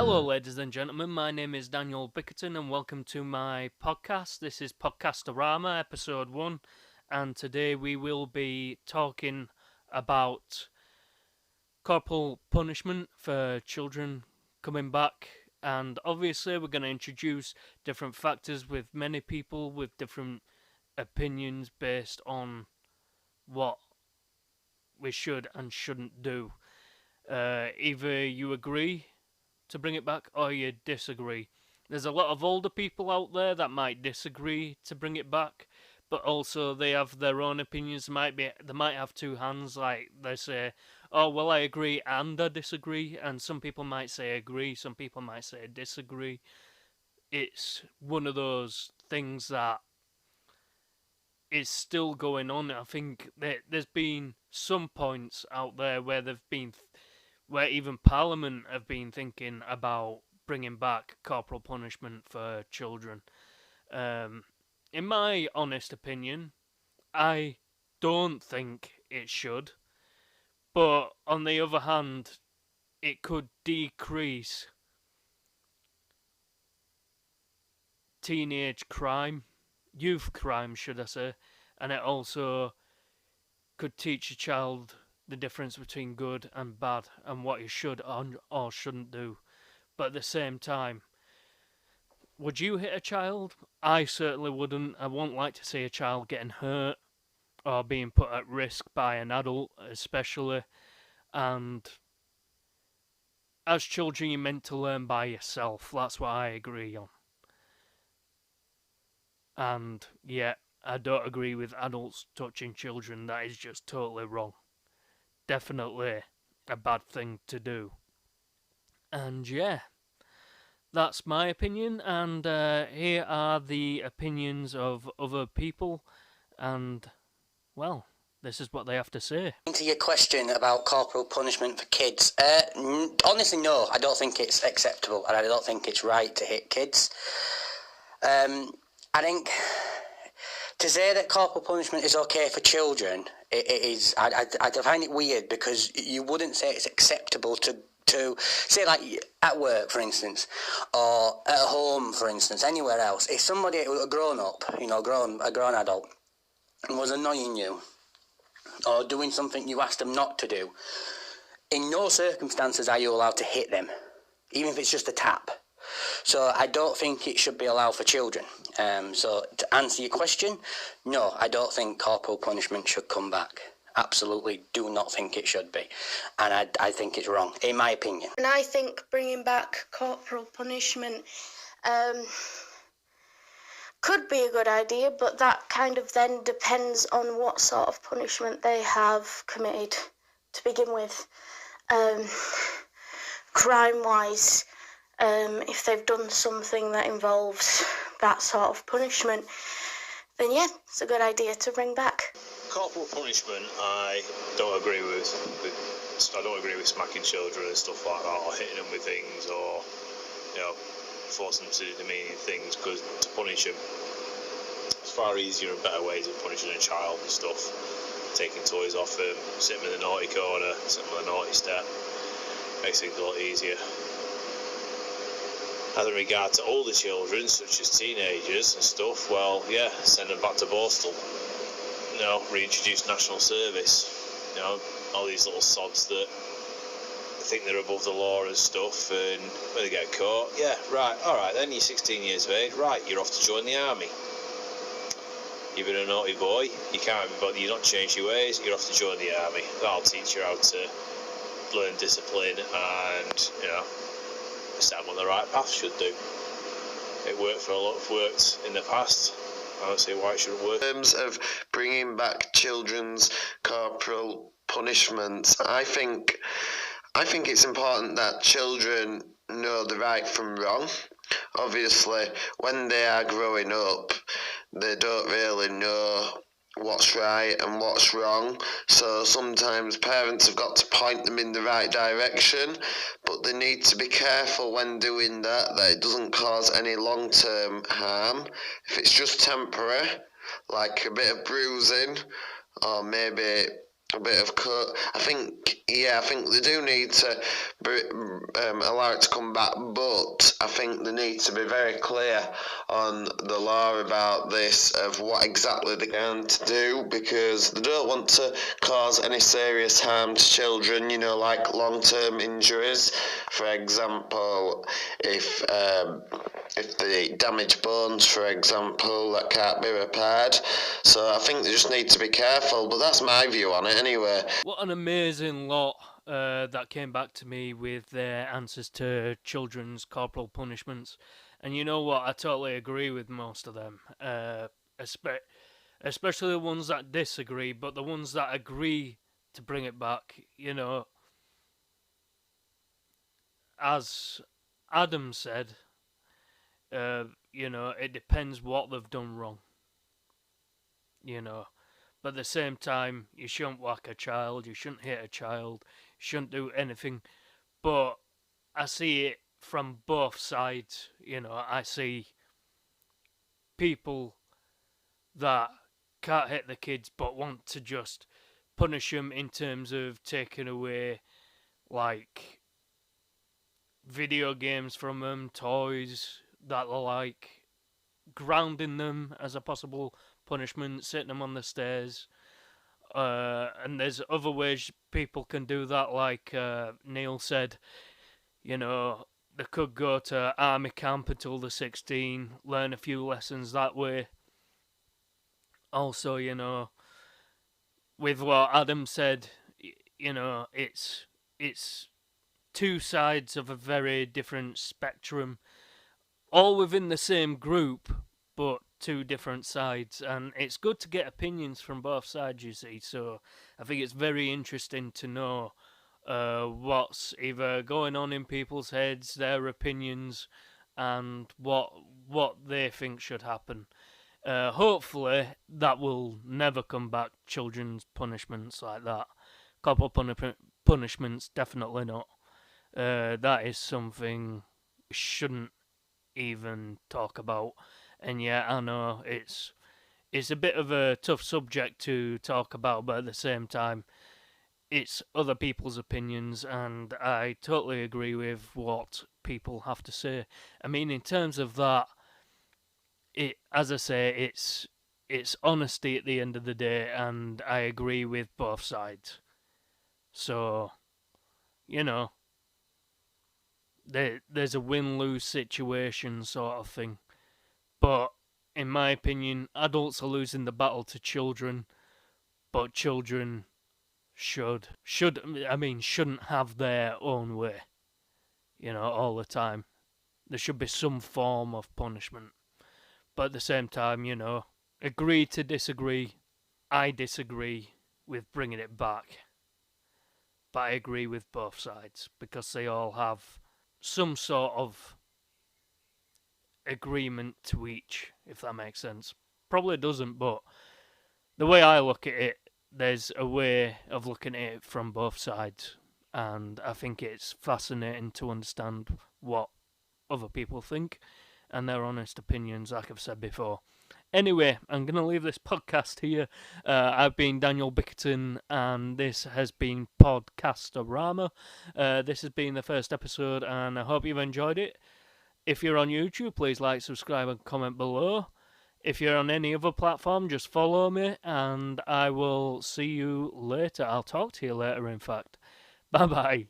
Hello, ladies and gentlemen. My name is Daniel Bickerton, and welcome to my podcast. This is Podcastarama, episode 1, and today we will be talking about corporal punishment for children coming back. And obviously, we're going to introduce different factors with many people with different opinions based on what we should and shouldn't do. Either you agree to bring it back or you disagree. There's a lot of older people out there that might disagree to bring it back, but also they have their own opinions. They might have two hands, like they say, oh well, I agree and I disagree, and some people might say agree, some people might say disagree. It's one of those things that is still going on. I think there's been some points out there where where even Parliament have been thinking about bringing back corporal punishment for children. In my honest opinion, I don't think it should, but on the other hand, it could decrease teenage crime, youth crime, should I say, and it also could teach a child the difference between good and bad and what you should or shouldn't do. But at the same time, would you hit a child? I certainly wouldn't. I won't like to see a child getting hurt or being put at risk by an adult, especially. And as children, you're meant to learn by yourself. That's what I agree on. And yeah, I don't agree with adults touching children. That is just totally wrong. Definitely a bad thing to do. And yeah, that's my opinion, and here are the opinions of other people, and well, this is what they have to say. To your question about corporal punishment for kids, honestly no, I don't think it's acceptable, and I don't think it's right to hit kids. I think to say that corporal punishment is okay for children, it is. I find it weird, because you wouldn't say it's acceptable to say, like at work, for instance, or at home, for instance, anywhere else. If somebody, a grown up, a grown adult, was annoying you or doing something you asked them not to do, in no circumstances are you allowed to hit them, even if it's just a tap. So I don't think it should be allowed for children. So to answer your question, no, I don't think corporal punishment should come back. Absolutely do not think it should be. And I think it's wrong, in my opinion. And I think bringing back corporal punishment could be a good idea, but that kind of then depends on what sort of punishment they have committed to begin with. Crime-wise, if they've done something that involves that sort of punishment, then yeah, it's a good idea to bring back. Corporal punishment, I don't agree with. I don't agree with smacking children and stuff like that, or hitting them with things, or forcing them to do demeaning things. Because to punish them, there's far easier and better ways of punishing a child and stuff. Taking toys off them, sitting in the naughty corner, sitting on the naughty step, makes things a lot easier. As in regard to older children, such as teenagers and stuff, well, yeah, send them back to Borstal. Reintroduce national service. All these little sods that think they're above the law and stuff, and when they get caught, yeah, right, alright then, you're 16 years of age, right, you're off to join the army. You've been a naughty boy, you're not changed your ways, you're off to join the army. That'll teach you how to learn discipline and, set them on the right path should do. It worked in the past. I don't see why it shouldn't work. In terms of bringing back children's corporal punishments, I think it's important that children know the right from wrong. Obviously, when they are growing up, they don't really know what's right and what's wrong, so sometimes parents have got to point them in the right direction, but they need to be careful when doing that it doesn't cause any long-term harm. If it's just temporary, like a bit of bruising or maybe a bit of cut. I think they do need to allow it to come back, but I think they need to be very clear on the law about this, of what exactly they're going to do, because they don't want to cause any serious harm to children, like long-term injuries. For example, if they damage bones, for example, that can't be repaired. So I think they just need to be careful, but that's my view on it anyway. What an amazing lot that came back to me with their answers to children's corporal punishments. And you know what? I totally agree with most of them, especially the ones that disagree, but the ones that agree to bring it back, as Adam said, it depends what they've done wrong. But at the same time, you shouldn't whack a child, you shouldn't hit a child, you shouldn't do anything. But I see it from both sides. I see people that can't hit the kids but want to just punish them in terms of taking away, like, video games from them, toys that they like, grounding them as a possible punishment, sitting them on the stairs. And there's other ways people can do that, like Neil said, they could go to army camp until they're 16, learn a few lessons that way. Also, with what Adam said, it's two sides of a very different spectrum, all within the same group, but two different sides. And it's good to get opinions from both sides, you see. So I think it's very interesting to know what's either going on in people's heads, their opinions, and what they think should happen. Hopefully that will never come back, children's punishments like that. Corporal punishments, definitely not. That is something we shouldn't even talk about. And yeah, I know it's a bit of a tough subject to talk about, but at the same time, it's other people's opinions, and I totally agree with what people have to say. I mean, in terms of that, as I say, it's honesty at the end of the day, and I agree with both sides. So, there's a win-lose situation sort of thing. But in my opinion, adults are losing the battle to children, but children shouldn't have their own way, all the time. There should be some form of punishment. But at the same time, agree to disagree. I disagree with bringing it back. But I agree with both sides, because they all have some sort of agreement to each, if that makes sense. Probably doesn't, but the way I look at it, there's a way of looking at it from both sides, and I think it's fascinating to understand what other people think and their honest opinions, like I've said before. Anyway, I'm going to leave this podcast here. I've been Daniel Bickerton, and this has been Podcastarama. This has been the first episode, and I hope you've enjoyed it. If you're on YouTube, please like, subscribe, and comment below. If you're on any other platform, just follow me, and I will see you later. I'll talk to you later, in fact. Bye-bye.